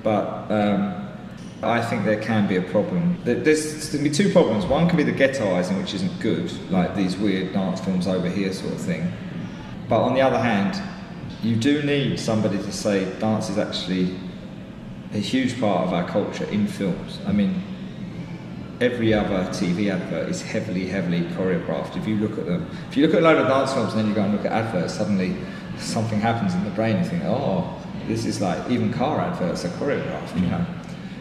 But I think there can be a problem. There's going to be two problems. One can be the ghettoising, which isn't good, like these weird dance films over here sort of thing. But on the other hand, you do need somebody to say dance is actually a huge part of our culture in films. I mean, every other TV advert is heavily choreographed. If you look at them, if you look at a load of dance films and then you go and look at adverts, suddenly something happens in the brain. You think, oh, this is like, even car adverts are choreographed, you know.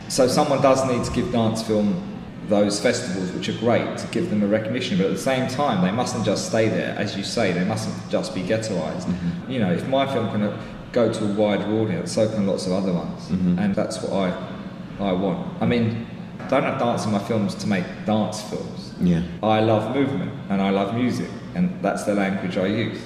So someone does need to give dance film those festivals, which are great, to give them a recognition, but at the same time, they mustn't just stay there, as you say, they mustn't just be ghettoised. You know, if my film can go to a wider audience, so can lots of other ones, and that's what I want. I mean, I don't have dance in my films to make dance films. Yeah. I love movement, and I love music, and that's the language I use.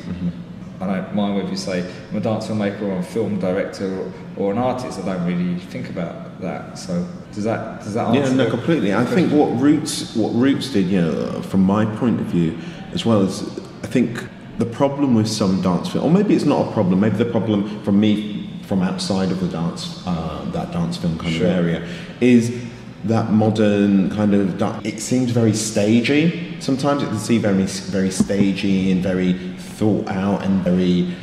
I don't mind whether you say I'm a dance filmmaker or a film director or an artist. I don't really think about that. So does that answer? Yeah, no, completely. I think what Roots did, you know, from my point of view, as well as I think the problem with some dance film, or maybe it's not a problem. Maybe the problem from me from outside of the dance, that dance film kind of area, is that modern kind of it seems very stagey. Sometimes it can seem very stagey and very thought out and very,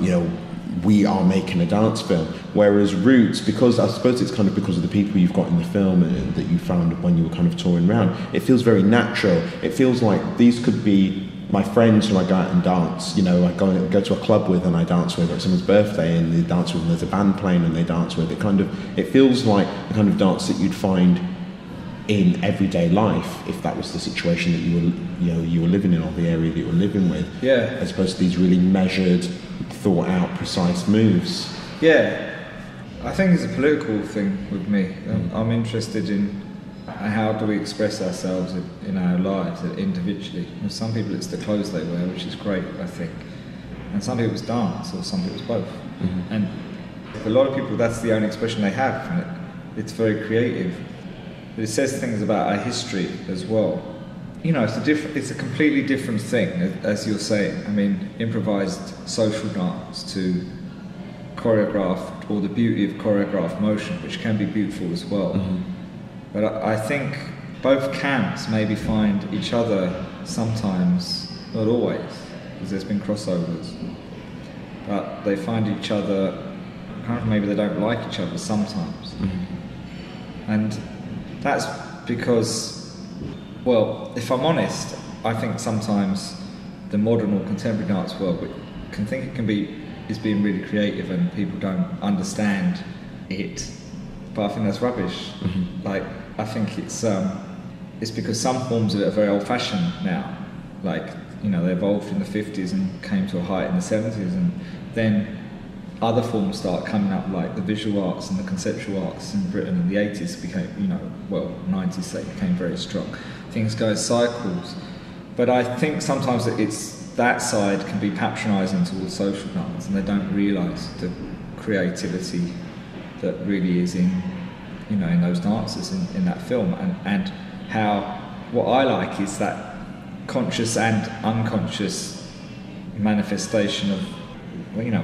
you know, we are making a dance film. Whereas Roots, because I suppose it's kind of because of the people you've got in the film and that you found when you were kind of touring around, it feels very natural. It feels like these could be my friends who I go out and dance, you know, I go to a club with and I dance with, or at someone's birthday and they dance with, and there's a band playing and they dance with. It feels like the kind of dance that you'd find in everyday life if that was the situation that you were living in, or the area that you were living with. Yeah. As opposed to these really measured, thought out, precise moves. Yeah. I think it's a political thing with me. I'm interested in how do we express ourselves in our lives individually. And some people it's the clothes they wear, which is great, I think. And some people it's dance, or some people it's both. And for a lot of people that's the only expression they have, and it's very creative. But it says things about our history as well. You know, it's a completely different thing, as you're saying. I mean, improvised social dance to choreographed, or the beauty of choreographed motion, which can be beautiful as well. But I think both camps maybe find each other sometimes, not always, because there's been crossovers. But they find each other, kind of maybe they don't like each other sometimes. And that's because, well, if I'm honest, I think sometimes the modern or contemporary dance world is being really creative and people don't understand it. But I think that's rubbish. Like, I think it's because some forms of it are very old-fashioned now. Like, you know, they evolved in the 50s and came to a height in the 70s, and then other forms start coming up, like the visual arts and the conceptual arts in Britain in the 80s became, 90s they became very strong. Things go in cycles. But I think sometimes that side can be patronising towards social dance, and they don't realise the creativity that really is in those dances in that film, and how what I like is that conscious and unconscious manifestation of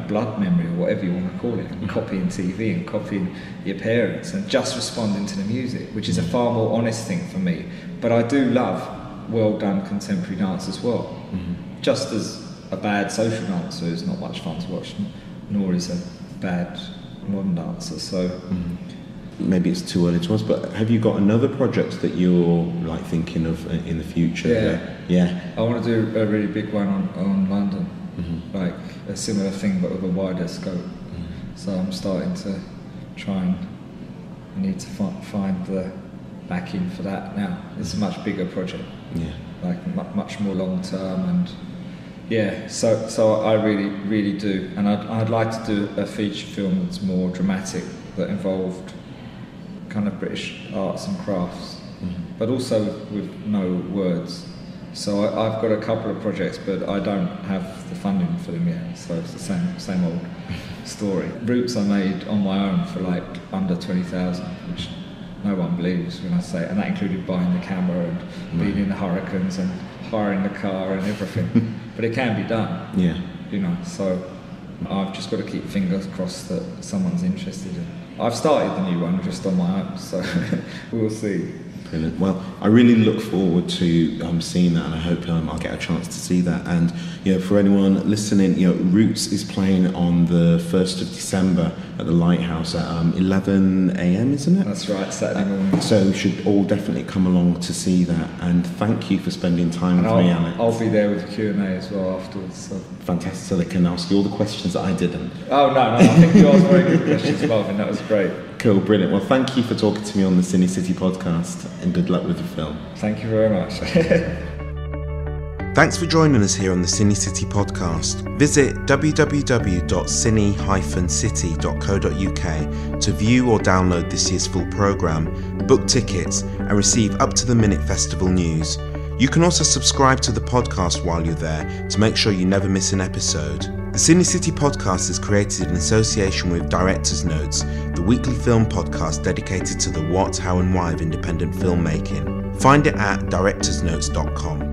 blood memory, or whatever you want to call it, and copying TV and copying your parents and just responding to the music, which is a far more honest thing for me. But I do love well done contemporary dance as well. Just as a bad social dancer is not much fun to watch, nor is a bad modern dancer. So maybe it's too early to ask, but have you got another project that you're like thinking of in the future? Yeah. I want to do a really big one on London, like a similar thing but with a wider scope. So I'm starting to I need to find the backing for that now. It's a much bigger project. Yeah. Like much more long term, and so I really do, and I'd like to do a feature film that's more dramatic, that involved kind of British arts and crafts, but also with no words. So I've got a couple of projects, but I don't have the funding for them yet, so it's the same old story. Roots I made on my own for like under 20,000, which no one believes when I say it, and that included buying the camera and being in the Hurricanes and hiring the car and everything. But it can be done, so I've just got to keep fingers crossed that someone's interested, and I've started the new one just on my own, so we'll see. Brilliant. Well, I really look forward to seeing that, and I hope I'll get a chance to see that. And for anyone listening, Roots is playing on the 1st of December at the Lighthouse at 11 a.m, isn't it? That's right, Saturday morning. So you should all definitely come along to see that. And thank you for spending time with me, Alex. I'll be there with the Q&A as well afterwards. So. Fantastic. So they can ask you all the questions that I didn't. Oh, no, I think you asked very good questions, Marvin. That was great. Cool, brilliant. Well, thank you for talking to me on the CineCity podcast, and good luck with the film. Thank you very much. Thanks for joining us here on the CineCity podcast. Visit www.cine-city.co.uk to view or download this year's full programme, book tickets, and receive up-to-the-minute festival news. You can also subscribe to the podcast while you're there to make sure you never miss an episode. The CineCity podcast is created in association with Director's Notes, the weekly film podcast dedicated to the what, how and why of independent filmmaking. Find it at directorsnotes.com.